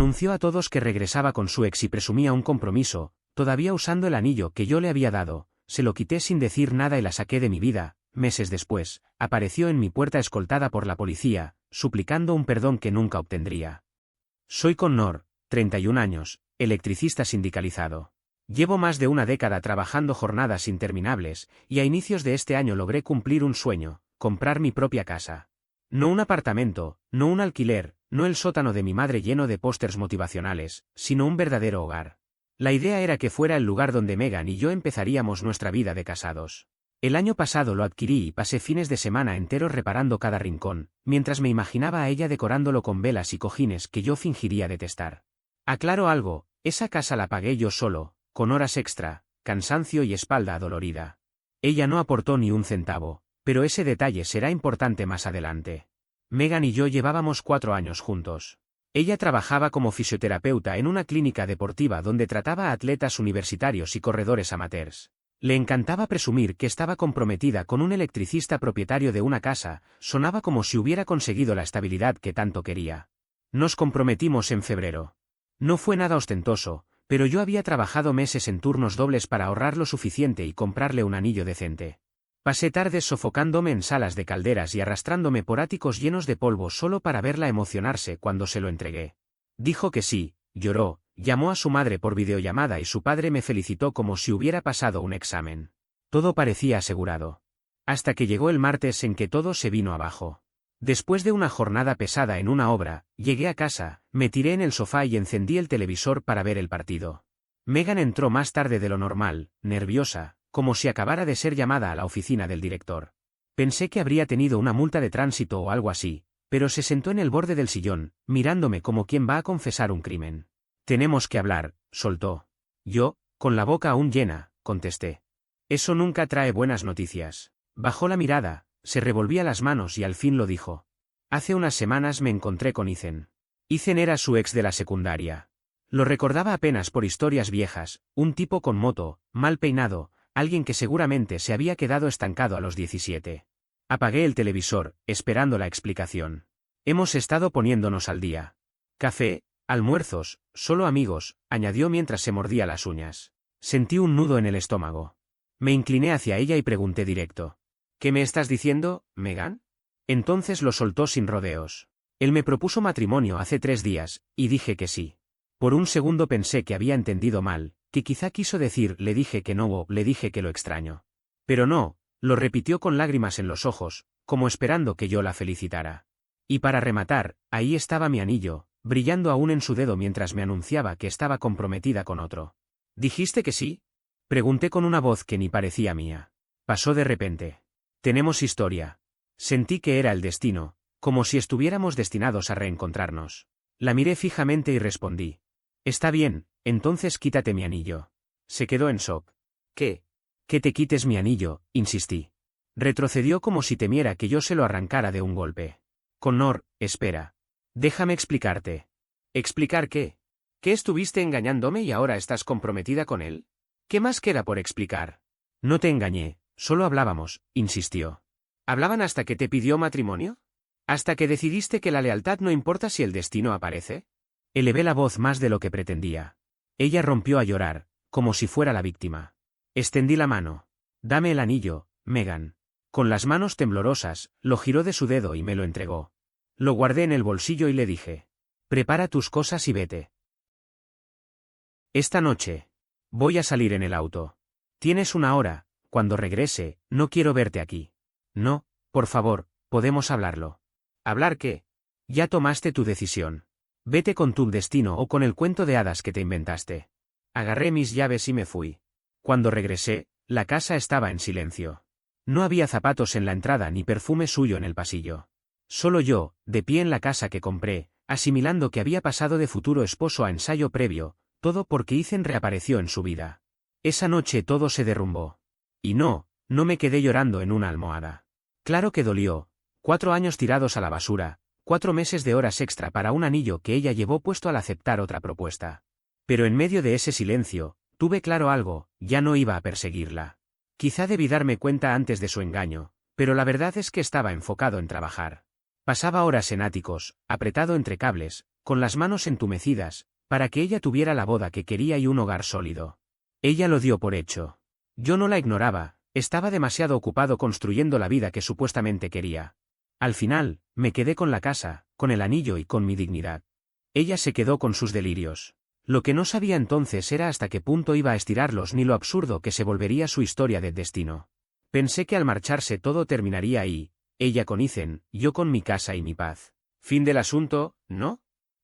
Anunció a todos que regresaba con su ex y presumía un compromiso, todavía usando el anillo que yo le había dado. Se lo quité sin decir nada y la saqué de mi vida. Meses después, apareció en mi puerta escoltada por la policía, suplicando un perdón que nunca obtendría. Soy Connor, 31 años, electricista sindicalizado. Llevo más de una década trabajando jornadas interminables, y a inicios de este año logré cumplir un sueño, comprar mi propia casa. No un apartamento, no un alquiler, no el sótano de mi madre lleno de pósters motivacionales, sino un verdadero hogar. La idea era que fuera el lugar donde Megan y yo empezaríamos nuestra vida de casados. El año pasado lo adquirí y pasé fines de semana enteros reparando cada rincón, mientras me imaginaba a ella decorándolo con velas y cojines que yo fingiría detestar. Aclaro algo, esa casa la pagué yo solo, con horas extra, cansancio y espalda adolorida. Ella no aportó ni un centavo, pero ese detalle será importante más adelante. Megan y yo llevábamos 4 años juntos. Ella trabajaba como fisioterapeuta en una clínica deportiva donde trataba a atletas universitarios y corredores amateurs. Le encantaba presumir que estaba comprometida con un electricista propietario de una casa, sonaba como si hubiera conseguido la estabilidad que tanto quería. Nos comprometimos en febrero. No fue nada ostentoso, pero yo había trabajado meses en turnos dobles para ahorrar lo suficiente y comprarle un anillo decente. Pasé tardes sofocándome en salas de calderas y arrastrándome por áticos llenos de polvo solo para verla emocionarse cuando se lo entregué. Dijo que sí, lloró, llamó a su madre por videollamada y su padre me felicitó como si hubiera pasado un examen. Todo parecía asegurado. Hasta que llegó el martes en que todo se vino abajo. Después de una jornada pesada en una obra, llegué a casa, me tiré en el sofá y encendí el televisor para ver el partido. Megan entró más tarde de lo normal, nerviosa, como si acabara de ser llamada a la oficina del director. Pensé que habría tenido una multa de tránsito o algo así, pero se sentó en el borde del sillón, mirándome como quien va a confesar un crimen. Tenemos que hablar, soltó. Yo, con la boca aún llena, contesté. Eso nunca trae buenas noticias. Bajó la mirada, se revolvía las manos y al fin lo dijo. Hace unas semanas me encontré con Ethan. Ethan era su ex de la secundaria. Lo recordaba apenas por historias viejas, un tipo con moto, mal peinado, alguien que seguramente se había quedado estancado a los 17. Apagué el televisor, esperando la explicación. Hemos estado poniéndonos al día. Café, almuerzos, solo amigos, añadió mientras se mordía las uñas. Sentí un nudo en el estómago. Me incliné hacia ella y pregunté directo. ¿Qué me estás diciendo, Megan? Entonces lo soltó sin rodeos. Él me propuso matrimonio hace 3 días, y dije que sí. Por un segundo pensé que había entendido mal, que quizá quiso decir le dije que no o le dije que lo extraño. Pero no, lo repitió con lágrimas en los ojos, como esperando que yo la felicitara. Y para rematar, ahí estaba mi anillo, brillando aún en su dedo mientras me anunciaba que estaba comprometida con otro. ¿Dijiste que sí? Pregunté con una voz que ni parecía mía. Pasó de repente. Tenemos historia. Sentí que era el destino, como si estuviéramos destinados a reencontrarnos. La miré fijamente y respondí. Está bien, entonces quítate mi anillo. Se quedó en shock. ¿Qué? Que te quites mi anillo, insistí. Retrocedió como si temiera que yo se lo arrancara de un golpe. Connor, espera. Déjame explicarte. ¿Explicar qué? ¿Que estuviste engañándome y ahora estás comprometida con él? ¿Qué más queda por explicar? No te engañé, solo hablábamos, insistió. ¿Hablaban hasta que te pidió matrimonio? ¿Hasta que decidiste que la lealtad no importa si el destino aparece? Elevé la voz más de lo que pretendía. Ella rompió a llorar, como si fuera la víctima. Extendí la mano. Dame el anillo, Megan. Con las manos temblorosas, lo giró de su dedo y me lo entregó. Lo guardé en el bolsillo y le dije. Prepara tus cosas y vete. Esta noche. Voy a salir en el auto. Tienes 1 hora, cuando regrese, no quiero verte aquí. No, por favor, podemos hablarlo. ¿Hablar qué? Ya tomaste tu decisión. Vete con tu destino o con el cuento de hadas que te inventaste. Agarré mis llaves y me fui. Cuando regresé, la casa estaba en silencio. No había zapatos en la entrada ni perfume suyo en el pasillo. Solo yo, de pie en la casa que compré, asimilando que había pasado de futuro esposo a ensayo previo, todo porque Ethan reapareció en su vida. Esa noche todo se derrumbó. Y no me quedé llorando en una almohada. Claro que dolió. 4 años tirados a la basura, 4 meses de horas extra para un anillo que ella llevó puesto al aceptar otra propuesta. Pero en medio de ese silencio, tuve claro algo, ya no iba a perseguirla. Quizá debí darme cuenta antes de su engaño, pero la verdad es que estaba enfocado en trabajar. Pasaba horas en áticos, apretado entre cables, con las manos entumecidas, para que ella tuviera la boda que quería y un hogar sólido. Ella lo dio por hecho. Yo no la ignoraba, estaba demasiado ocupado construyendo la vida que supuestamente quería. Al final, me quedé con la casa, con el anillo y con mi dignidad. Ella se quedó con sus delirios. Lo que no sabía entonces era hasta qué punto iba a estirarlos ni lo absurdo que se volvería su historia de destino. Pensé que al marcharse todo terminaría ahí, ella con Ethan, yo con mi casa y mi paz. Fin del asunto, ¿no?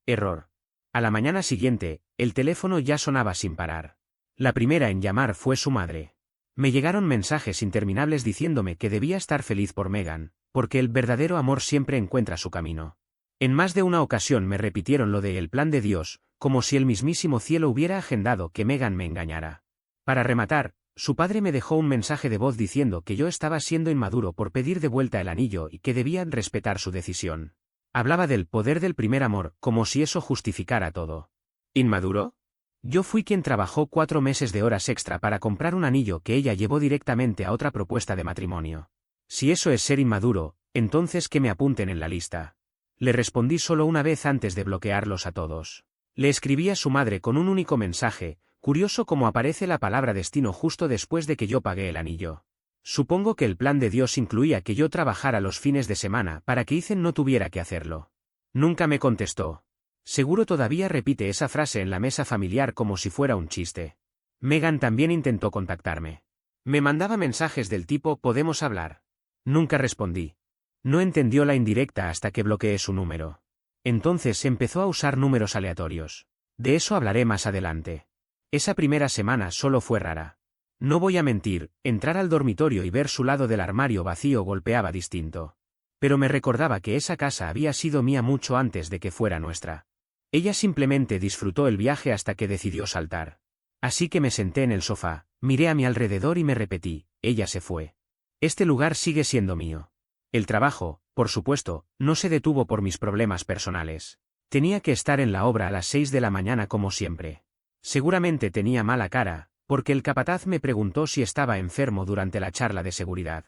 Error. A la mañana siguiente, el teléfono ya sonaba sin parar. La primera en llamar fue su madre. Me llegaron mensajes interminables diciéndome que debía estar feliz por Megan, porque el verdadero amor siempre encuentra su camino. En más de una ocasión me repitieron lo de el plan de Dios, como si el mismísimo cielo hubiera agendado que Megan me engañara. Para rematar, su padre me dejó un mensaje de voz diciendo que yo estaba siendo inmaduro por pedir de vuelta el anillo y que debían respetar su decisión. Hablaba del poder del primer amor, como si eso justificara todo. ¿Inmaduro? Yo fui quien trabajó 4 meses de horas extra para comprar un anillo que ella llevó directamente a otra propuesta de matrimonio. Si eso es ser inmaduro, entonces que me apunten en la lista. Le respondí solo una vez antes de bloquearlos a todos. Le escribí a su madre con un único mensaje, curioso como aparece la palabra destino justo después de que yo pagué el anillo. Supongo que el plan de Dios incluía que yo trabajara los fines de semana para que Ethan no tuviera que hacerlo. Nunca me contestó. Seguro todavía repite esa frase en la mesa familiar como si fuera un chiste. Megan también intentó contactarme. Me mandaba mensajes del tipo «¿Podemos hablar?». Nunca respondí. No entendió la indirecta hasta que bloqueé su número. Entonces empezó a usar números aleatorios. De eso hablaré más adelante. Esa primera semana solo fue rara. No voy a mentir, entrar al dormitorio y ver su lado del armario vacío golpeaba distinto. Pero me recordaba que esa casa había sido mía mucho antes de que fuera nuestra. Ella simplemente disfrutó el viaje hasta que decidió saltar. Así que me senté en el sofá, miré a mi alrededor y me repetí, ella se fue. Este lugar sigue siendo mío. El trabajo, por supuesto, no se detuvo por mis problemas personales. Tenía que estar en la obra a las 6 de la mañana como siempre. Seguramente tenía mala cara, porque el capataz me preguntó si estaba enfermo durante la charla de seguridad.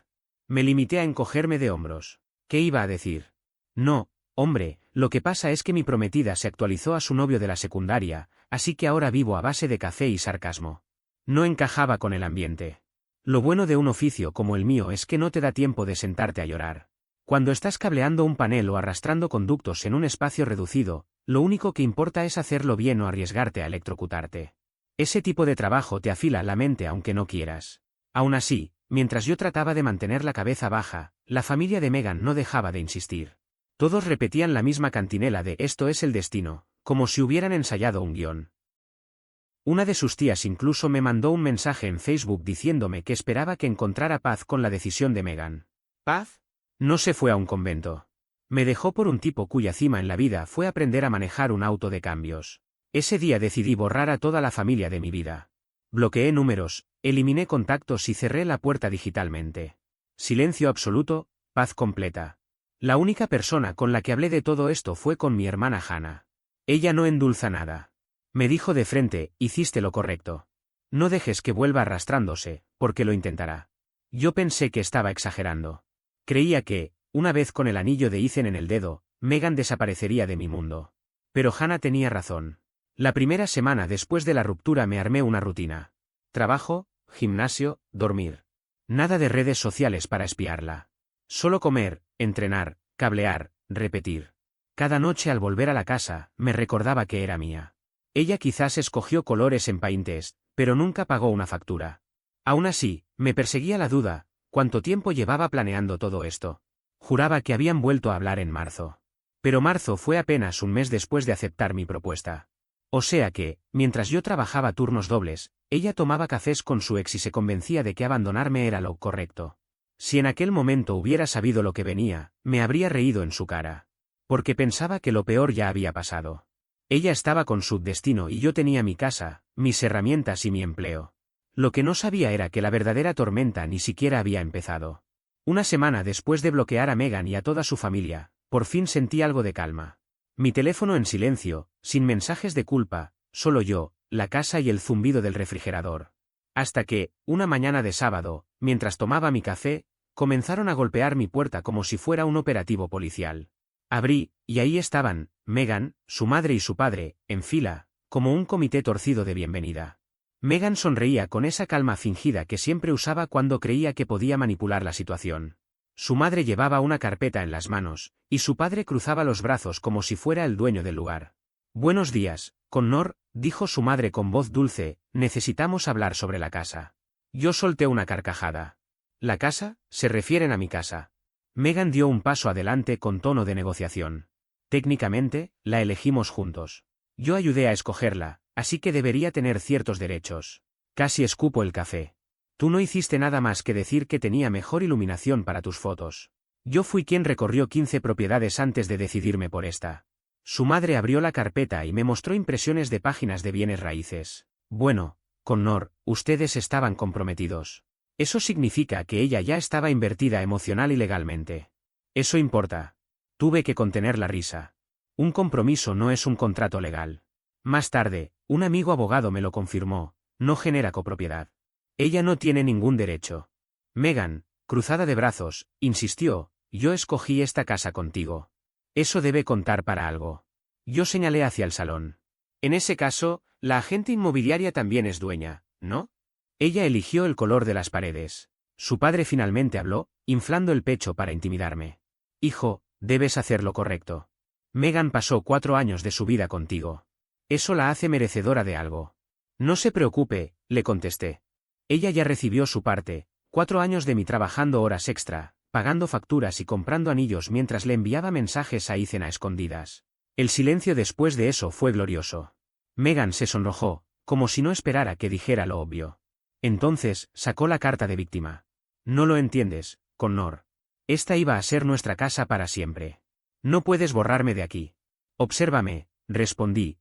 Me limité a encogerme de hombros. ¿Qué iba a decir? No, hombre, lo que pasa es que mi prometida se actualizó a su novio de la secundaria, así que ahora vivo a base de café y sarcasmo. No encajaba con el ambiente. Lo bueno de un oficio como el mío es que no te da tiempo de sentarte a llorar. Cuando estás cableando un panel o arrastrando conductos en un espacio reducido, lo único que importa es hacerlo bien o arriesgarte a electrocutarte. Ese tipo de trabajo te afila la mente aunque no quieras. Aún así, mientras yo trataba de mantener la cabeza baja, la familia de Megan no dejaba de insistir. Todos repetían la misma cantinela de «esto es el destino», como si hubieran ensayado un guión. Una de sus tías incluso me mandó un mensaje en Facebook diciéndome que esperaba que encontrara paz con la decisión de Megan. ¿Paz? No se fue a un convento. Me dejó por un tipo cuya cima en la vida fue aprender a manejar un auto de cambios. Ese día decidí borrar a toda la familia de mi vida. Bloqueé números, eliminé contactos y cerré la puerta digitalmente. Silencio absoluto, paz completa. La única persona con la que hablé de todo esto fue con mi hermana Hannah. Ella no endulza nada. Me dijo de frente, hiciste lo correcto. No dejes que vuelva arrastrándose, porque lo intentará. Yo pensé que estaba exagerando. Creía que, una vez con el anillo de Ethan en el dedo, Megan desaparecería de mi mundo. Pero Hannah tenía razón. La primera semana después de la ruptura me armé una rutina. Trabajo, gimnasio, dormir. Nada de redes sociales para espiarla. Solo comer, entrenar, cablear, repetir. Cada noche al volver a la casa, me recordaba que era mía. Ella quizás escogió colores en Pinterest, pero nunca pagó una factura. Aún así, me perseguía la duda, ¿cuánto tiempo llevaba planeando todo esto? Juraba que habían vuelto a hablar en marzo. Pero marzo fue apenas un mes después de aceptar mi propuesta. O sea que, mientras yo trabajaba turnos dobles, ella tomaba cafés con su ex y se convencía de que abandonarme era lo correcto. Si en aquel momento hubiera sabido lo que venía, me habría reído en su cara. Porque pensaba que lo peor ya había pasado. Ella estaba con su destino y yo tenía mi casa, mis herramientas y mi empleo. Lo que no sabía era que la verdadera tormenta ni siquiera había empezado. Una semana después de bloquear a Megan y a toda su familia, por fin sentí algo de calma. Mi teléfono en silencio, sin mensajes de culpa, solo yo, la casa y el zumbido del refrigerador. Hasta que, una mañana de sábado, mientras tomaba mi café, comenzaron a golpear mi puerta como si fuera un operativo policial. Abrí, y ahí estaban, Megan, su madre y su padre, en fila, como un comité torcido de bienvenida. Megan sonreía con esa calma fingida que siempre usaba cuando creía que podía manipular la situación. Su madre llevaba una carpeta en las manos, y su padre cruzaba los brazos como si fuera el dueño del lugar. «Buenos días, Connor», dijo su madre con voz dulce, «necesitamos hablar sobre la casa». Yo solté una carcajada. «¿La casa? ¿Se refieren a mi casa?» Megan dio un paso adelante con tono de negociación. «Técnicamente, la elegimos juntos. Yo ayudé a escogerla, así que debería tener ciertos derechos». Casi escupo el café. «Tú no hiciste nada más que decir que tenía mejor iluminación para tus fotos. Yo fui quien recorrió 15 propiedades antes de decidirme por esta». Su madre abrió la carpeta y me mostró impresiones de páginas de bienes raíces. «Bueno, Connor, ustedes estaban comprometidos. Eso significa que ella ya estaba invertida emocional y legalmente. Eso importa». Tuve que contener la risa. Un compromiso no es un contrato legal. Más tarde, un amigo abogado me lo confirmó, no genera copropiedad. Ella no tiene ningún derecho. Megan, cruzada de brazos, insistió, «Yo escogí esta casa contigo. Eso debe contar para algo». Yo señalé hacia el salón. «En ese caso, la agente inmobiliaria también es dueña, ¿no?» Ella eligió el color de las paredes. Su padre finalmente habló, inflando el pecho para intimidarme. «Hijo, debes hacer lo correcto. Megan pasó 4 años de su vida contigo. Eso la hace merecedora de algo». «No se preocupe», le contesté. Ella ya recibió su parte, 4 años de mí trabajando horas extra, pagando facturas y comprando anillos mientras le enviaba mensajes a Ethan a escondidas. El silencio después de eso fue glorioso. Megan se sonrojó, como si no esperara que dijera lo obvio. Entonces, sacó la carta de víctima. «No lo entiendes, Connor. Esta iba a ser nuestra casa para siempre. No puedes borrarme de aquí». «Obsérvame», respondí.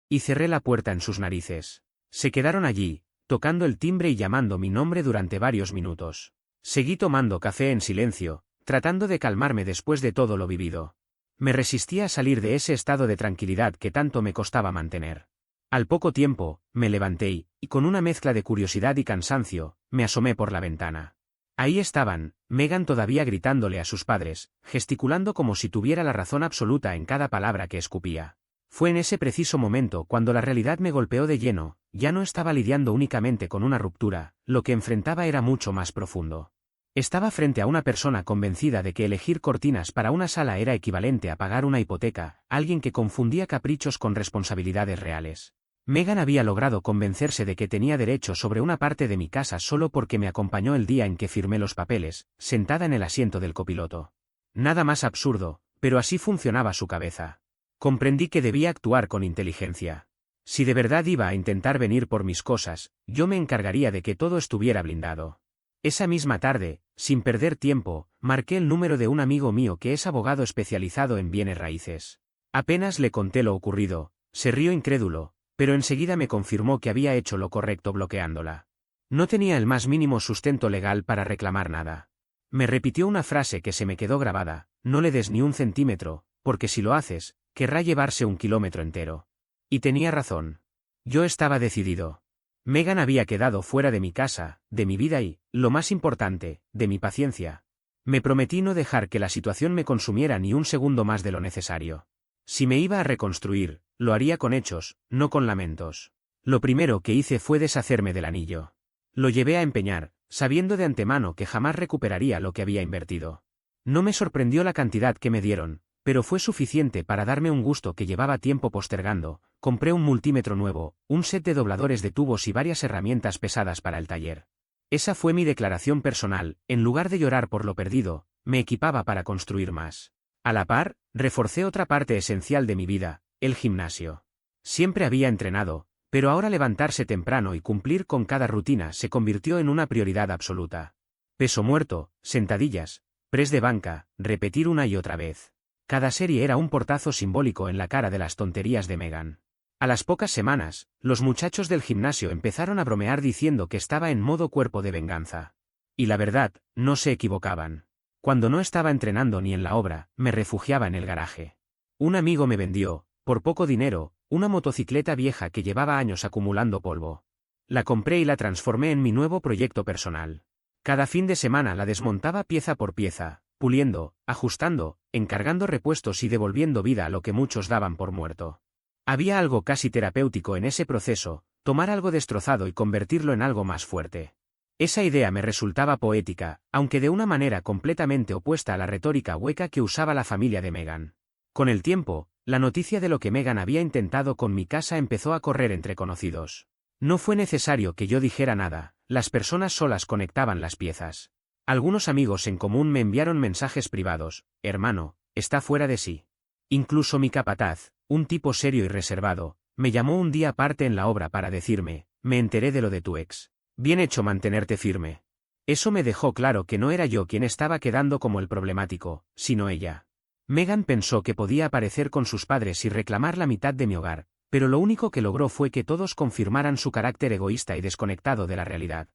Y cerré la puerta en sus narices. Se quedaron allí, tocando el timbre y llamando mi nombre durante varios minutos. Seguí tomando café en silencio, tratando de calmarme después de todo lo vivido. Me resistía a salir de ese estado de tranquilidad que tanto me costaba mantener. Al poco tiempo, me levanté y, con una mezcla de curiosidad y cansancio, me asomé por la ventana. Ahí estaban, Megan todavía gritándole a sus padres, gesticulando como si tuviera la razón absoluta en cada palabra que escupía. Fue en ese preciso momento cuando la realidad me golpeó de lleno, ya no estaba lidiando únicamente con una ruptura, lo que enfrentaba era mucho más profundo. Estaba frente a una persona convencida de que elegir cortinas para una sala era equivalente a pagar una hipoteca, alguien que confundía caprichos con responsabilidades reales. Megan había logrado convencerse de que tenía derecho sobre una parte de mi casa solo porque me acompañó el día en que firmé los papeles, sentada en el asiento del copiloto. Nada más absurdo, pero así funcionaba su cabeza. Comprendí que debía actuar con inteligencia. Si de verdad iba a intentar venir por mis cosas, yo me encargaría de que todo estuviera blindado. Esa misma tarde, sin perder tiempo, marqué el número de un amigo mío que es abogado especializado en bienes raíces. Apenas le conté lo ocurrido, se rió incrédulo, pero enseguida me confirmó que había hecho lo correcto bloqueándola. No tenía el más mínimo sustento legal para reclamar nada. Me repitió una frase que se me quedó grabada: «No le des ni un centímetro, porque si lo haces, querrá llevarse 1 kilómetro entero». Y tenía razón. Yo estaba decidido. Megan había quedado fuera de mi casa, de mi vida y, lo más importante, de mi paciencia. Me prometí no dejar que la situación me consumiera ni un segundo más de lo necesario. Si me iba a reconstruir, lo haría con hechos, no con lamentos. Lo primero que hice fue deshacerme del anillo. Lo llevé a empeñar, sabiendo de antemano que jamás recuperaría lo que había invertido. No me sorprendió la cantidad que me dieron, pero fue suficiente para darme un gusto que llevaba tiempo postergando. Compré un multímetro nuevo, un set de dobladores de tubos y varias herramientas pesadas para el taller. Esa fue mi declaración personal. En lugar de llorar por lo perdido, me equipaba para construir más. A la par, reforcé otra parte esencial de mi vida, el gimnasio. Siempre había entrenado, pero ahora levantarse temprano y cumplir con cada rutina se convirtió en una prioridad absoluta. Peso muerto, sentadillas, press de banca, repetir una y otra vez. Cada serie era un portazo simbólico en la cara de las tonterías de Megan. A las pocas semanas, los muchachos del gimnasio empezaron a bromear diciendo que estaba en modo cuerpo de venganza. Y la verdad, no se equivocaban. Cuando no estaba entrenando ni en la obra, me refugiaba en el garaje. Un amigo me vendió, por poco dinero, una motocicleta vieja que llevaba años acumulando polvo. La compré y la transformé en mi nuevo proyecto personal. Cada fin de semana la desmontaba pieza por pieza, puliendo, ajustando, encargando repuestos y devolviendo vida a lo que muchos daban por muerto. Había algo casi terapéutico en ese proceso, tomar algo destrozado y convertirlo en algo más fuerte. Esa idea me resultaba poética, aunque de una manera completamente opuesta a la retórica hueca que usaba la familia de Megan. Con el tiempo, la noticia de lo que Megan había intentado con mi casa empezó a correr entre conocidos. No fue necesario que yo dijera nada, las personas solas conectaban las piezas. Algunos amigos en común me enviaron mensajes privados: hermano, está fuera de sí. Incluso mi capataz, un tipo serio y reservado, me llamó un día aparte en la obra para decirme: me enteré de lo de tu ex. Bien hecho mantenerte firme. Eso me dejó claro que no era yo quien estaba quedando como el problemático, sino ella. Megan pensó que podía aparecer con sus padres y reclamar la mitad de mi hogar, pero lo único que logró fue que todos confirmaran su carácter egoísta y desconectado de la realidad.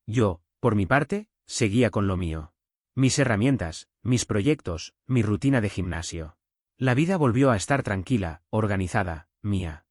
Yo, por mi parte, seguía con lo mío. Mis herramientas, mis proyectos, mi rutina de gimnasio. La vida volvió a estar tranquila, organizada, mía.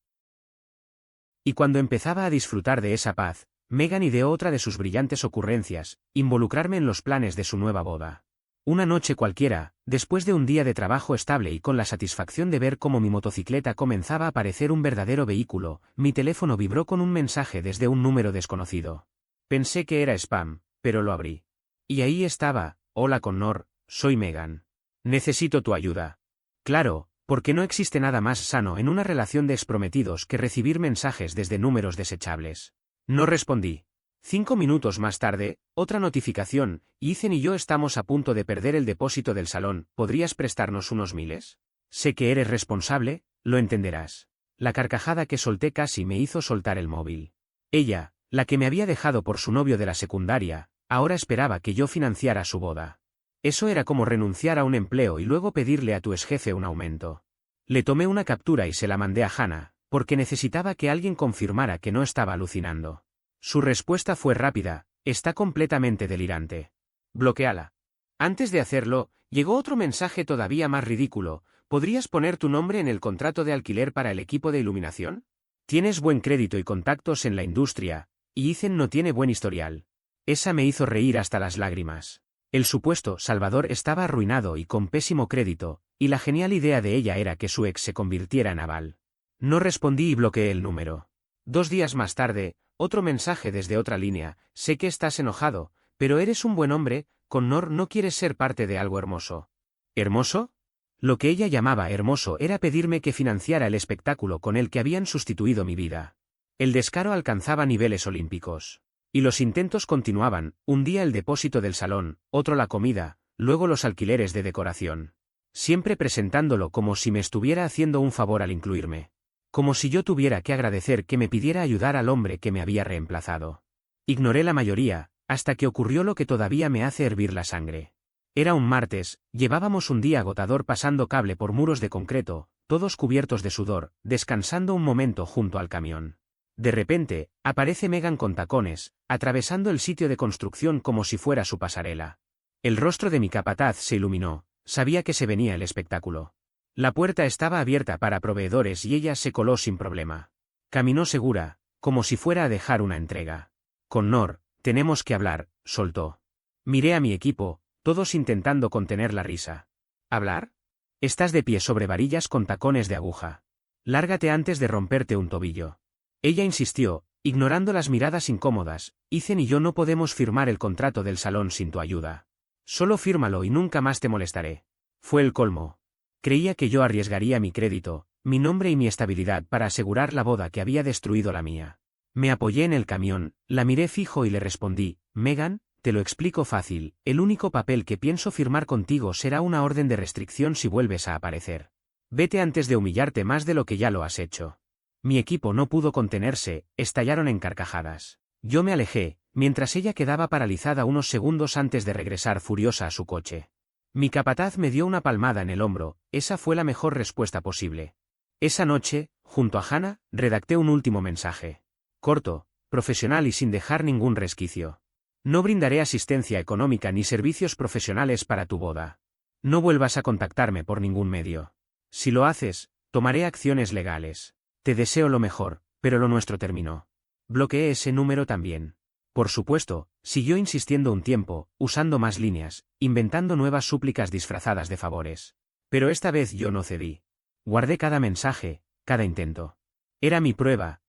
Y cuando empezaba a disfrutar de esa paz, Megan ideó otra de sus brillantes ocurrencias: involucrarme en los planes de su nueva boda. Una noche cualquiera, después de un día de trabajo estable y con la satisfacción de ver cómo mi motocicleta comenzaba a parecer un verdadero vehículo, mi teléfono vibró con un mensaje desde un número desconocido. Pensé que era spam, pero lo abrí. Y ahí estaba: hola Connor, soy Megan. Necesito tu ayuda. Claro, porque no existe nada más sano en una relación de exprometidos que recibir mensajes desde números desechables. No respondí. 5 minutos más tarde, otra notificación: Ethan y yo estamos a punto de perder el depósito del salón, ¿podrías prestarnos unos miles? Sé que eres responsable, lo entenderás. La carcajada que solté casi me hizo soltar el móvil. Ella, la que me había dejado por su novio de la secundaria, ahora esperaba que yo financiara su boda. Eso era como renunciar a un empleo y luego pedirle a tu exjefe un aumento. Le tomé una captura y se la mandé a Hannah, porque necesitaba que alguien confirmara que no estaba alucinando. Su respuesta fue rápida: está completamente delirante. Bloquéala. Antes de hacerlo, llegó otro mensaje todavía más ridículo: ¿podrías poner tu nombre en el contrato de alquiler para el equipo de iluminación? Tienes buen crédito y contactos en la industria, y Ethan no tiene buen historial. Esa me hizo reír hasta las lágrimas. El supuesto salvador estaba arruinado y con pésimo crédito, y la genial idea de ella era que su ex se convirtiera en aval. No respondí y bloqueé el número. 2 días más tarde, otro mensaje desde otra línea: sé que estás enojado, pero eres un buen hombre, Connor, ¿no quieres ser parte de algo hermoso? ¿Hermoso? Lo que ella llamaba hermoso era pedirme que financiara el espectáculo con el que habían sustituido mi vida. El descaro alcanzaba niveles olímpicos. Y los intentos continuaban: un día el depósito del salón, otro la comida, luego los alquileres de decoración. Siempre presentándolo como si me estuviera haciendo un favor al incluirme. Como si yo tuviera que agradecer que me pidiera ayudar al hombre que me había reemplazado. Ignoré la mayoría, hasta que ocurrió lo que todavía me hace hervir la sangre. Era un martes, llevábamos un día agotador pasando cable por muros de concreto, todos cubiertos de sudor, descansando un momento junto al camión. De repente, aparece Megan con tacones, atravesando el sitio de construcción como si fuera su pasarela. El rostro de mi capataz se iluminó, sabía que se venía el espectáculo. La puerta estaba abierta para proveedores y ella se coló sin problema. Caminó segura, como si fuera a dejar una entrega. Connor, tenemos que hablar, soltó. Miré a mi equipo, todos intentando contener la risa. ¿Hablar? Estás de pie sobre varillas con tacones de aguja. Lárgate antes de romperte un tobillo. Ella insistió, ignorando las miradas incómodas: Ethan y yo no podemos firmar el contrato del salón sin tu ayuda. Solo fírmalo y nunca más te molestaré. Fue el colmo. Creía que yo arriesgaría mi crédito, mi nombre y mi estabilidad para asegurar la boda que había destruido la mía. Me apoyé en el camión, la miré fijo y le respondí: Megan, te lo explico fácil, el único papel que pienso firmar contigo será una orden de restricción si vuelves a aparecer. Vete antes de humillarte más de lo que ya lo has hecho. Mi equipo no pudo contenerse, estallaron en carcajadas. Yo me alejé, mientras ella quedaba paralizada unos segundos antes de regresar furiosa a su coche. Mi capataz me dio una palmada en el hombro: esa fue la mejor respuesta posible. Esa noche, junto a Hannah, redacté un último mensaje. Corto, profesional y sin dejar ningún resquicio. No brindaré asistencia económica ni servicios profesionales para tu boda. No vuelvas a contactarme por ningún medio. Si lo haces, tomaré acciones legales. Te deseo lo mejor, pero lo nuestro terminó. Bloqueé ese número también. Por supuesto, siguió insistiendo un tiempo, usando más líneas, inventando nuevas súplicas disfrazadas de favores. Pero esta vez yo no cedí. Guardé cada mensaje, cada intento. Era mi prueba.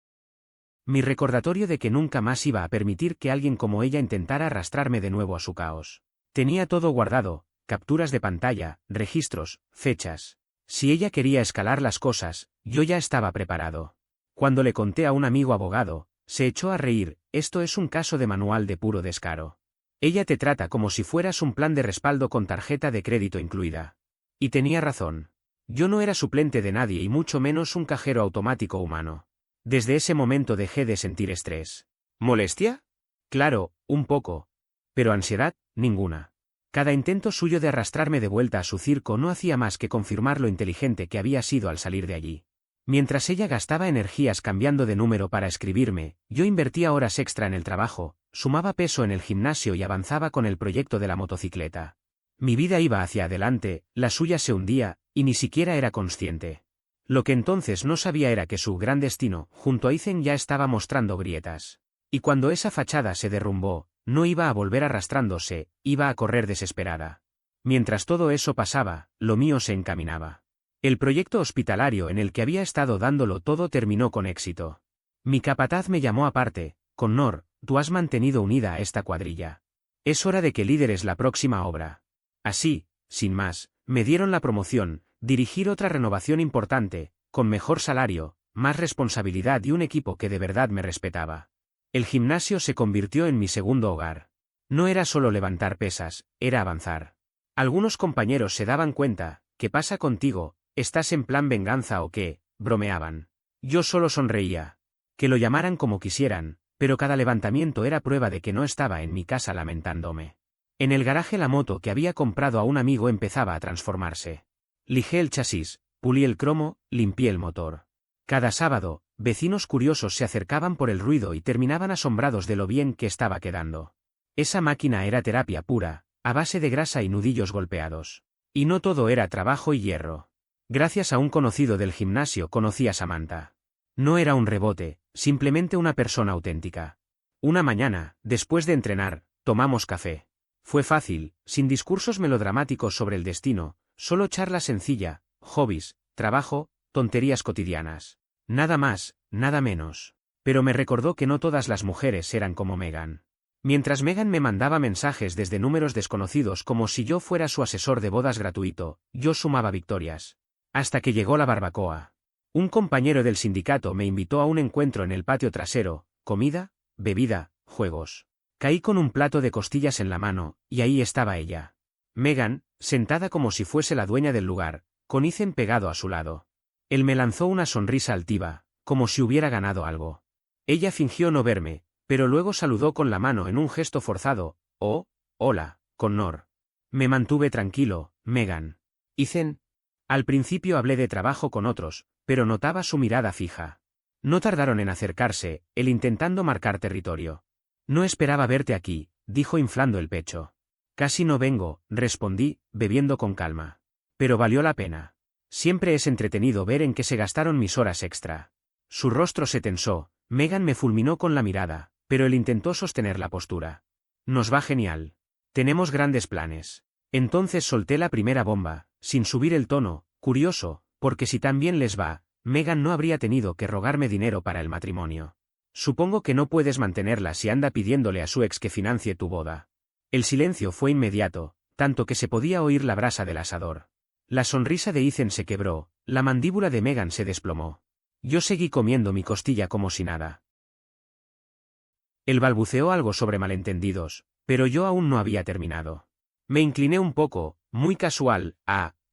Mi recordatorio de que nunca más iba a permitir que alguien como ella intentara arrastrarme de nuevo a su caos. Tenía todo guardado, capturas de pantalla, registros, fechas. Si ella quería escalar las cosas, yo ya estaba preparado. Cuando le conté a un amigo abogado, se echó a reír. Esto es un caso de manual de puro descaro. Ella te trata como si fueras un plan de respaldo con tarjeta de crédito incluida. Y tenía razón. Yo no era suplente de nadie y mucho menos un cajero automático humano. Desde ese momento dejé de sentir estrés. ¿Molestia? Claro, un poco. Pero ansiedad, ninguna. Cada intento suyo de arrastrarme de vuelta a su circo no hacía más que confirmar lo inteligente que había sido al salir de allí. Mientras ella gastaba energías cambiando de número para escribirme, yo invertía horas extra en el trabajo, sumaba peso en el gimnasio y avanzaba con el proyecto de la motocicleta. Mi vida iba hacia adelante, la suya se hundía, y ni siquiera era consciente. Lo que entonces no sabía era que su gran destino, junto a Ethan, ya estaba mostrando grietas. Y cuando esa fachada se derrumbó, no iba a volver arrastrándose, iba a correr desesperada. Mientras todo eso pasaba, lo mío se encaminaba. El proyecto hospitalario en el que había estado dándolo todo terminó con éxito. Mi capataz me llamó aparte. Connor, tú has mantenido unida a esta cuadrilla. Es hora de que lideres la próxima obra. Así, sin más, me dieron la promoción, dirigir otra renovación importante, con mejor salario, más responsabilidad y un equipo que de verdad me respetaba. El gimnasio se convirtió en mi segundo hogar. No era solo levantar pesas, era avanzar. Algunos compañeros se daban cuenta. ¿Qué pasa contigo? ¿Estás en plan venganza o qué? Bromeaban. Yo solo sonreía. Que lo llamaran como quisieran, pero cada levantamiento era prueba de que no estaba en mi casa lamentándome. En el garaje la moto que había comprado a un amigo empezaba a transformarse. Lijé el chasis, pulí el cromo, limpié el motor. Cada sábado, vecinos curiosos se acercaban por el ruido y terminaban asombrados de lo bien que estaba quedando. Esa máquina era terapia pura, a base de grasa y nudillos golpeados. Y no todo era trabajo y hierro. Gracias a un conocido del gimnasio conocí a Samantha. No era un rebote, simplemente una persona auténtica. Una mañana, después de entrenar, tomamos café. Fue fácil, sin discursos melodramáticos sobre el destino, solo charla sencilla, hobbies, trabajo, tonterías cotidianas. Nada más, nada menos. Pero me recordó que no todas las mujeres eran como Megan. Mientras Megan me mandaba mensajes desde números desconocidos como si yo fuera su asesor de bodas gratuito, yo sumaba victorias. Hasta que llegó la barbacoa. Un compañero del sindicato me invitó a un encuentro en el patio trasero, comida, bebida, juegos. Caí con un plato de costillas en la mano, y ahí estaba ella. Megan, sentada como si fuese la dueña del lugar, con Ethan pegado a su lado. Él me lanzó una sonrisa altiva, como si hubiera ganado algo. Ella fingió no verme, pero luego saludó con la mano en un gesto forzado. Oh, hola, Connor. Me mantuve tranquilo, Megan. Ethan. Al principio hablé de trabajo con otros, pero notaba su mirada fija. No tardaron en acercarse, él intentando marcar territorio. No esperaba verte aquí, dijo inflando el pecho. Casi no vengo, respondí, bebiendo con calma. Pero valió la pena. Siempre es entretenido ver en qué se gastaron mis horas extra. Su rostro se tensó, Megan me fulminó con la mirada, pero él intentó sostener la postura. Nos va genial. Tenemos grandes planes. Entonces solté la primera bomba, sin subir el tono, curioso, porque si tan bien les va, Megan no habría tenido que rogarme dinero para el matrimonio. Supongo que no puedes mantenerla si anda pidiéndole a su ex que financie tu boda. El silencio fue inmediato, tanto que se podía oír la brasa del asador. La sonrisa de Ethan se quebró, la mandíbula de Megan se desplomó. Yo seguí comiendo mi costilla como si nada. Él balbuceó algo sobre malentendidos, pero yo aún no había terminado. Me incliné un poco, muy casual,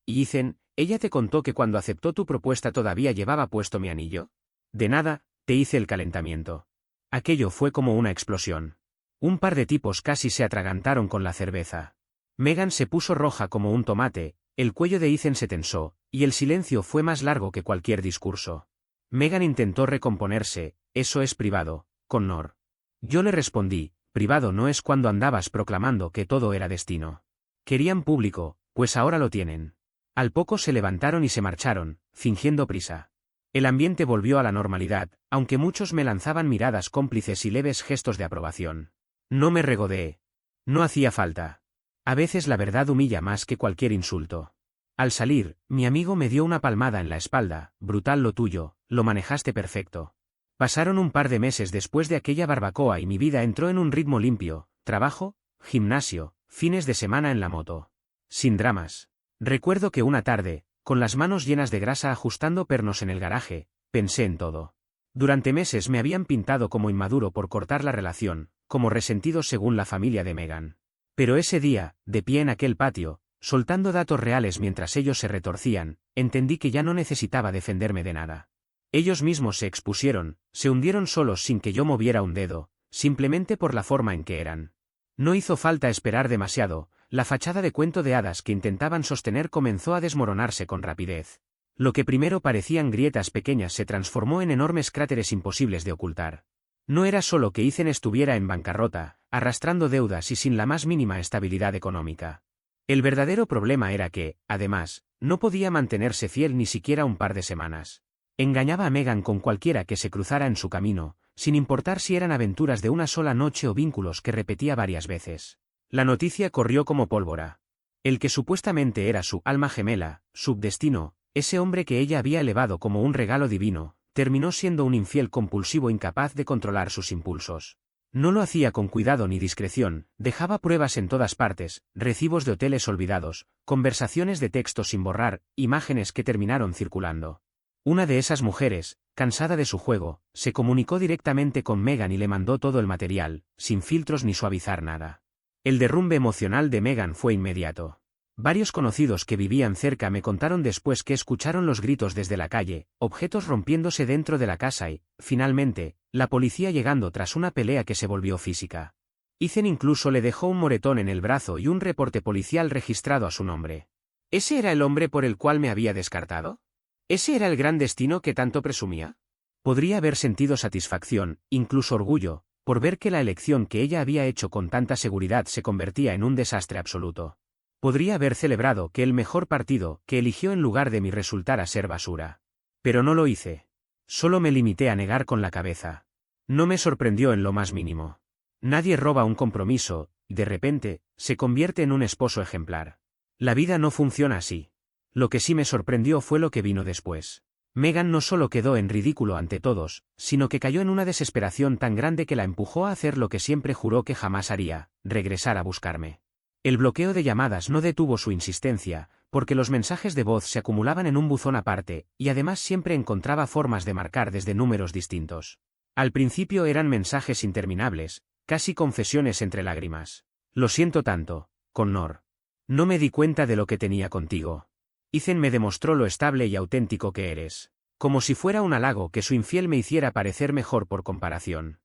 y Ethan, ¿ella te contó que cuando aceptó tu propuesta todavía llevaba puesto mi anillo? De nada, te hice el calentamiento. Aquello fue como una explosión. Un par de tipos casi se atragantaron con la cerveza. Megan se puso roja como un tomate, el cuello de Ethan se tensó, y el silencio fue más largo que cualquier discurso. Megan intentó recomponerse. Eso es privado, Connor. Yo le respondí, privado no es cuando andabas proclamando que todo era destino. Querían público, pues ahora lo tienen. Al poco se levantaron y se marcharon, fingiendo prisa. El ambiente volvió a la normalidad, aunque muchos me lanzaban miradas cómplices y leves gestos de aprobación. No me regodeé. No hacía falta. A veces la verdad humilla más que cualquier insulto. Al salir, mi amigo me dio una palmada en la espalda. Brutal lo tuyo, lo manejaste perfecto. Pasaron un par de meses después de aquella barbacoa y mi vida entró en un ritmo limpio: trabajo, gimnasio, fines de semana en la moto. Sin dramas. Recuerdo que una tarde, con las manos llenas de grasa ajustando pernos en el garaje, pensé en todo. Durante meses me habían pintado como inmaduro por cortar la relación, como resentido según la familia de Megan. Pero ese día, de pie en aquel patio, soltando datos reales mientras ellos se retorcían, entendí que ya no necesitaba defenderme de nada. Ellos mismos se expusieron, se hundieron solos sin que yo moviera un dedo, simplemente por la forma en que eran. No hizo falta esperar demasiado, la fachada de cuento de hadas que intentaban sostener comenzó a desmoronarse con rapidez. Lo que primero parecían grietas pequeñas se transformó en enormes cráteres imposibles de ocultar. No era solo que Ethan estuviera en bancarrota, arrastrando deudas y sin la más mínima estabilidad económica. El verdadero problema era que, además, no podía mantenerse fiel ni siquiera un par de semanas. Engañaba a Megan con cualquiera que se cruzara en su camino, sin importar si eran aventuras de una sola noche o vínculos que repetía varias veces. La noticia corrió como pólvora. El que supuestamente era su alma gemela, su destino, ese hombre que ella había elevado como un regalo divino, terminó siendo un infiel compulsivo incapaz de controlar sus impulsos. No lo hacía con cuidado ni discreción, dejaba pruebas en todas partes: recibos de hoteles olvidados, conversaciones de texto sin borrar, imágenes que terminaron circulando. Una de esas mujeres, cansada de su juego, se comunicó directamente con Megan y le mandó todo el material, sin filtros ni suavizar nada. El derrumbe emocional de Megan fue inmediato. Varios conocidos que vivían cerca me contaron después que escucharon los gritos desde la calle, objetos rompiéndose dentro de la casa y, finalmente, la policía llegando tras una pelea que se volvió física. Ethan incluso le dejó un moretón en el brazo y un reporte policial registrado a su nombre. ¿Ese era el hombre por el cual me había descartado? ¿Ese era el gran destino que tanto presumía? Podría haber sentido satisfacción, incluso orgullo, por ver que la elección que ella había hecho con tanta seguridad se convertía en un desastre absoluto. Podría haber celebrado que el mejor partido que eligió en lugar de mí resultara ser basura. Pero no lo hice. Solo me limité a negar con la cabeza. No me sorprendió en lo más mínimo. Nadie roba un compromiso, y de repente, se convierte en un esposo ejemplar. La vida no funciona así. Lo que sí me sorprendió fue lo que vino después. Megan no solo quedó en ridículo ante todos, sino que cayó en una desesperación tan grande que la empujó a hacer lo que siempre juró que jamás haría: regresar a buscarme. El bloqueo de llamadas no detuvo su insistencia, porque los mensajes de voz se acumulaban en un buzón aparte, y además siempre encontraba formas de marcar desde números distintos. Al principio eran mensajes interminables, casi confesiones entre lágrimas. Lo siento tanto, Connor. No me di cuenta de lo que tenía contigo. Ethan me demostró lo estable y auténtico que eres. Como si fuera un halago que su infiel me hiciera parecer mejor por comparación.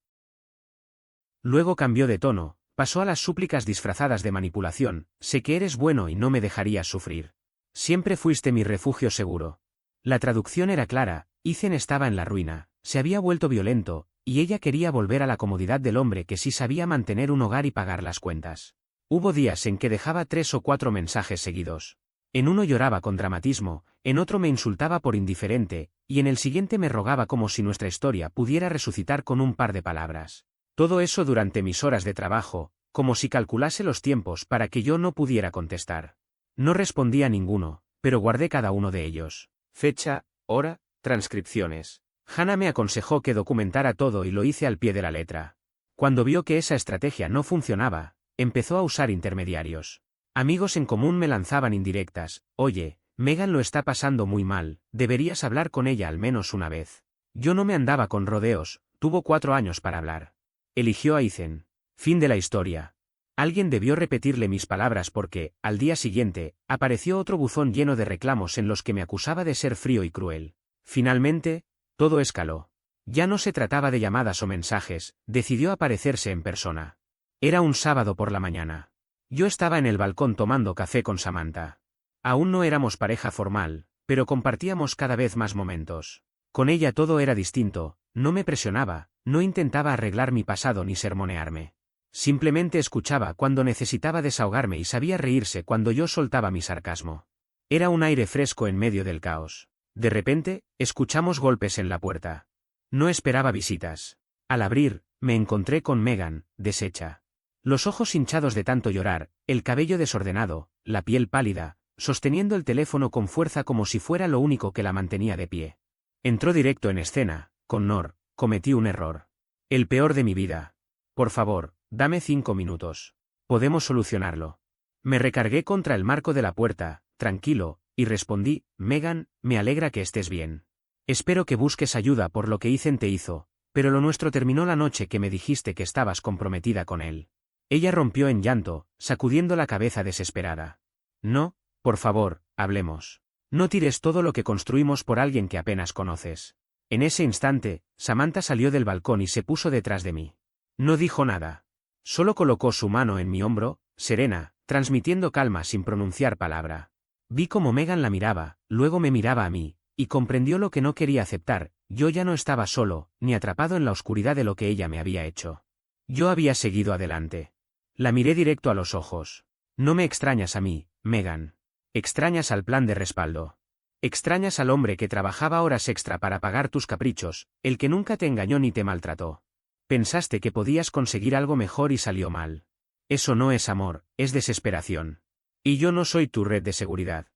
Luego cambió de tono. Pasó a las súplicas disfrazadas de manipulación: sé que eres bueno y no me dejarías sufrir. Siempre fuiste mi refugio seguro. La traducción era clara: Ethan estaba en la ruina, se había vuelto violento, y ella quería volver a la comodidad del hombre que sí sabía mantener un hogar y pagar las cuentas. Hubo días en que dejaba 3 o 4 mensajes seguidos. En uno lloraba con dramatismo, en otro me insultaba por indiferente, y en el siguiente me rogaba como si nuestra historia pudiera resucitar con un par de palabras. Todo eso durante mis horas de trabajo, como si calculase los tiempos para que yo no pudiera contestar. No respondí a ninguno, pero guardé cada uno de ellos. Fecha, hora, transcripciones. Hannah me aconsejó que documentara todo y lo hice al pie de la letra. Cuando vio que esa estrategia no funcionaba, empezó a usar intermediarios. Amigos en común me lanzaban indirectas: oye, Megan lo está pasando muy mal, deberías hablar con ella al menos una vez. Yo no me andaba con rodeos, tuvo 4 años para hablar. Eligió a Ethan. Fin de la historia. Alguien debió repetirle mis palabras porque, al día siguiente, apareció otro buzón lleno de reclamos en los que me acusaba de ser frío y cruel. Finalmente, todo escaló. Ya no se trataba de llamadas o mensajes, decidió aparecerse en persona. Era un sábado por la mañana. Yo estaba en el balcón tomando café con Samantha. Aún no éramos pareja formal, pero compartíamos cada vez más momentos. Con ella todo era distinto: no me presionaba, no intentaba arreglar mi pasado ni sermonearme. Simplemente escuchaba cuando necesitaba desahogarme y sabía reírse cuando yo soltaba mi sarcasmo. Era un aire fresco en medio del caos. De repente, escuchamos golpes en la puerta. No esperaba visitas. Al abrir, me encontré con Megan, deshecha. Los ojos hinchados de tanto llorar, el cabello desordenado, la piel pálida, sosteniendo el teléfono con fuerza como si fuera lo único que la mantenía de pie. Entró directo en escena. Connor, cometí un error. El peor de mi vida. Por favor, dame 5 minutos. Podemos solucionarlo. Me recargué contra el marco de la puerta, tranquilo, y respondí, Megan, me alegra que estés bien. Espero que busques ayuda por lo que Ethan te hizo, pero lo nuestro terminó la noche que me dijiste que estabas comprometida con él. Ella rompió en llanto, sacudiendo la cabeza desesperada. No, por favor, hablemos. No tires todo lo que construimos por alguien que apenas conoces. En ese instante, Samantha salió del balcón y se puso detrás de mí. No dijo nada. Solo colocó su mano en mi hombro, serena, transmitiendo calma sin pronunciar palabra. Vi cómo Megan la miraba, luego me miraba a mí, y comprendió lo que no quería aceptar. Yo ya no estaba solo, ni atrapado en la oscuridad de lo que ella me había hecho. Yo había seguido adelante. La miré directo a los ojos. No me extrañas a mí, Megan. Extrañas al plan de respaldo. Extrañas al hombre que trabajaba horas extra para pagar tus caprichos, el que nunca te engañó ni te maltrató. Pensaste que podías conseguir algo mejor y salió mal. Eso no es amor, es desesperación. Y yo no soy tu red de seguridad.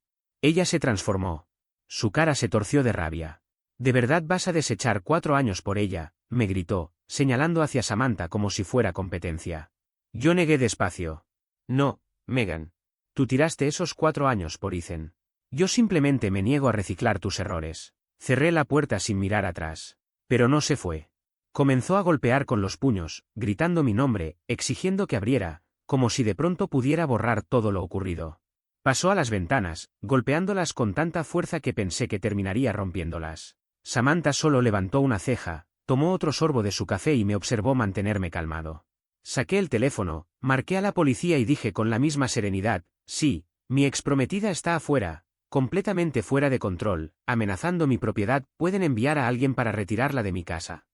Ella se transformó. Su cara se torció de rabia. ¿De verdad vas a desechar 4 años por ella?, me gritó, señalando hacia Samantha como si fuera competencia. Yo negué despacio. No, Megan. Tú tiraste esos 4 años por Ethan. Yo simplemente me niego a reciclar tus errores. Cerré la puerta sin mirar atrás. Pero no se fue. Comenzó a golpear con los puños, gritando mi nombre, exigiendo que abriera, como si de pronto pudiera borrar todo lo ocurrido. Pasó a las ventanas, golpeándolas con tanta fuerza que pensé que terminaría rompiéndolas. Samantha solo levantó una ceja, tomó otro sorbo de su café y me observó mantenerme calmado. Saqué el teléfono, marqué a la policía y dije con la misma serenidad, sí, mi exprometida está afuera, completamente fuera de control, amenazando mi propiedad, pueden enviar a alguien para retirarla de mi casa.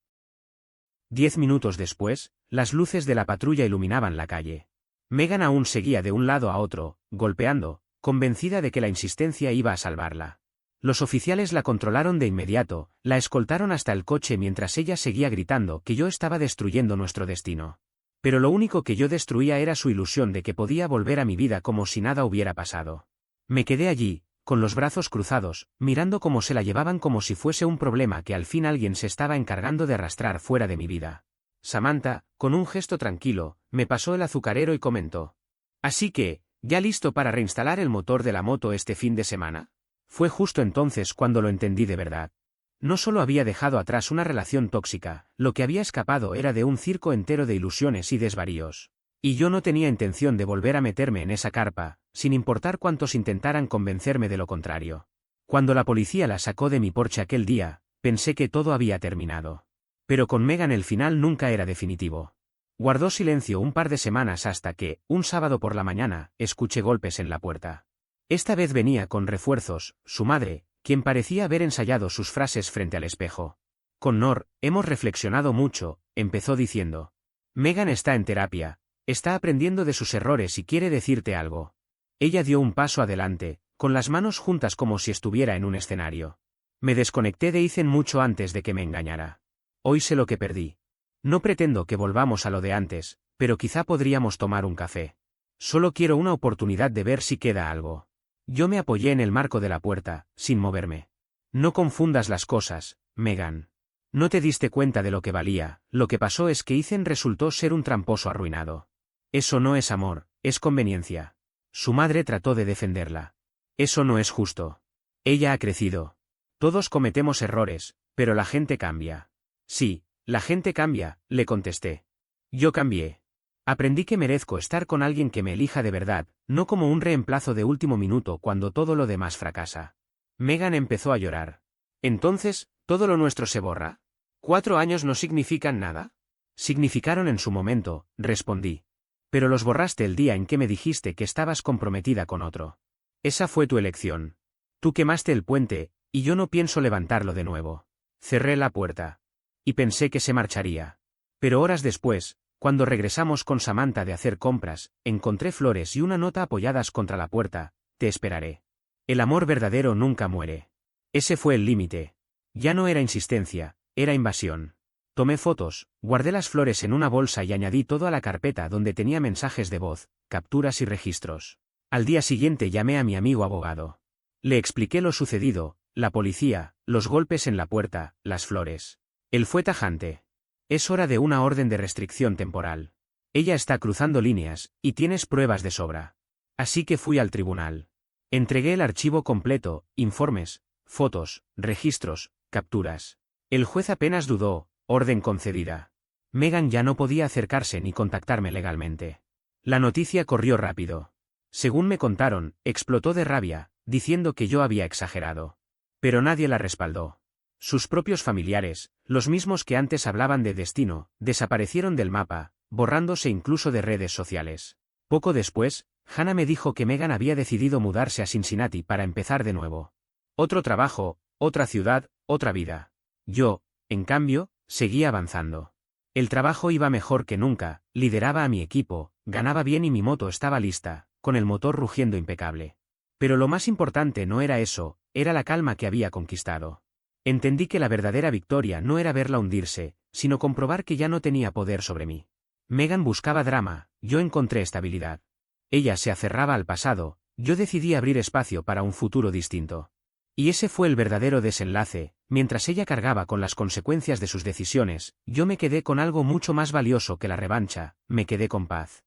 10 minutos después, las luces de la patrulla iluminaban la calle. Megan aún seguía de un lado a otro, golpeando, convencida de que la insistencia iba a salvarla. Los oficiales la controlaron de inmediato, la escoltaron hasta el coche mientras ella seguía gritando que yo estaba destruyendo nuestro destino. Pero lo único que yo destruía era su ilusión de que podía volver a mi vida como si nada hubiera pasado. Me quedé allí, con los brazos cruzados, mirando cómo se la llevaban como si fuese un problema que al fin alguien se estaba encargando de arrastrar fuera de mi vida. Samantha, con un gesto tranquilo, me pasó el azucarero y comentó. Así que, ¿ya listo para reinstalar el motor de la moto este fin de semana? Fue justo entonces cuando lo entendí de verdad. No solo había dejado atrás una relación tóxica, lo que había escapado era de un circo entero de ilusiones y desvaríos. Y yo no tenía intención de volver a meterme en esa carpa, sin importar cuántos intentaran convencerme de lo contrario. Cuando la policía la sacó de mi porche aquel día, pensé que todo había terminado. Pero con Megan el final nunca era definitivo. Guardó silencio un par de semanas hasta que, un sábado por la mañana, escuché golpes en la puerta. Esta vez venía con refuerzos, su madre, quien parecía haber ensayado sus frases frente al espejo. Connor, hemos reflexionado mucho, empezó diciendo. Megan está en terapia, está aprendiendo de sus errores y quiere decirte algo. Ella dio un paso adelante, con las manos juntas como si estuviera en un escenario. Me desconecté de Ethan mucho antes de que me engañara. Hoy sé lo que perdí. No pretendo que volvamos a lo de antes, pero quizá podríamos tomar un café. Solo quiero una oportunidad de ver si queda algo. Yo me apoyé en el marco de la puerta, sin moverme. No confundas las cosas, Megan. No te diste cuenta de lo que valía, lo que pasó es que Ethan resultó ser un tramposo arruinado. Eso no es amor, es conveniencia. Su madre trató de defenderla. Eso no es justo. Ella ha crecido. Todos cometemos errores, pero la gente cambia. Sí, la gente cambia, le contesté. Yo cambié. Aprendí que merezco estar con alguien que me elija de verdad, no como un reemplazo de último minuto cuando todo lo demás fracasa. Megan empezó a llorar. Entonces, ¿todo lo nuestro se borra? ¿4 años no significan nada? Significaron en su momento, respondí. Pero los borraste el día en que me dijiste que estabas comprometida con otro. Esa fue tu elección. Tú quemaste el puente, y yo no pienso levantarlo de nuevo. Cerré la puerta. Y pensé que se marcharía. Pero horas después, cuando regresamos con Samantha de hacer compras, encontré flores y una nota apoyadas contra la puerta. Te esperaré. El amor verdadero nunca muere. Ese fue el límite. Ya no era insistencia, era invasión. Tomé fotos, guardé las flores en una bolsa y añadí todo a la carpeta donde tenía mensajes de voz, capturas y registros. Al día siguiente llamé a mi amigo abogado. Le expliqué lo sucedido, la policía, los golpes en la puerta, las flores. Él fue tajante. Es hora de una orden de restricción temporal. Ella está cruzando líneas, y tienes pruebas de sobra. Así que fui al tribunal. Entregué el archivo completo, informes, fotos, registros, capturas. El juez apenas dudó, orden concedida. Megan ya no podía acercarse ni contactarme legalmente. La noticia corrió rápido. Según me contaron, explotó de rabia, diciendo que yo había exagerado. Pero nadie la respaldó. Sus propios familiares, los mismos que antes hablaban de destino, desaparecieron del mapa, borrándose incluso de redes sociales. Poco después, Hannah me dijo que Megan había decidido mudarse a Cincinnati para empezar de nuevo. Otro trabajo, otra ciudad, otra vida. Yo, en cambio, seguía avanzando. El trabajo iba mejor que nunca, lideraba a mi equipo, ganaba bien y mi moto estaba lista, con el motor rugiendo impecable. Pero lo más importante no era eso, era la calma que había conquistado. Entendí que la verdadera victoria no era verla hundirse, sino comprobar que ya no tenía poder sobre mí. Megan buscaba drama, yo encontré estabilidad. Ella se aferraba al pasado, yo decidí abrir espacio para un futuro distinto. Y ese fue el verdadero desenlace, mientras ella cargaba con las consecuencias de sus decisiones, yo me quedé con algo mucho más valioso que la revancha, me quedé con paz.